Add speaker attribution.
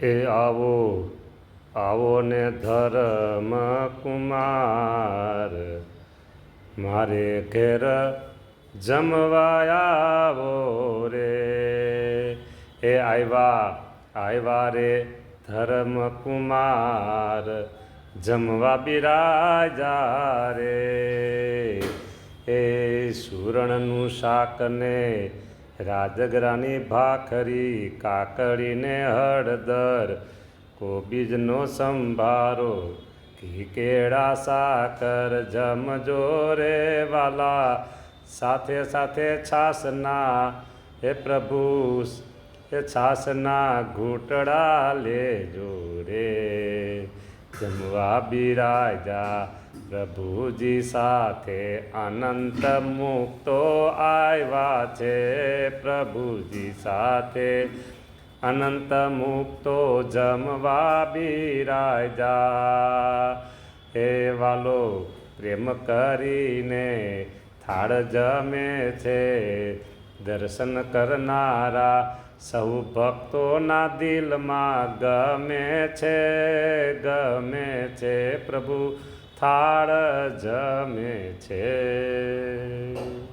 Speaker 1: એ આવો આવો ને ધર્મ કુમાર, મારે ઘેર જમવા આવો રે. એ આવ્યા રે ધર્મ કુમાર, જમવા બિરાજા રે. એ સુરણનું શાક ને રાજગરાની ભાખરી, કાકડીને હળદર, કોબીજનો સંભારો, ઘી કેળા સાકર, જમજો રે વાલા, સાથે સાથે છાસના હે પ્રભુ, એ છાસના ઘૂંટડા લેજો રે. જમવા બિરાજા પ્રભુજી સાથે, અનંત મુક્તો આવ્યા છે પ્રભુજી સાથે. અનંત મુક્તો જમવા બિરાજા. હે વાલો પ્રેમ કરીને થાળ જમે છે, દર્શન કરનારા સૌ ભક્તોના દિલમાં ગમે છે પ્રભુ થાળ જમે છે.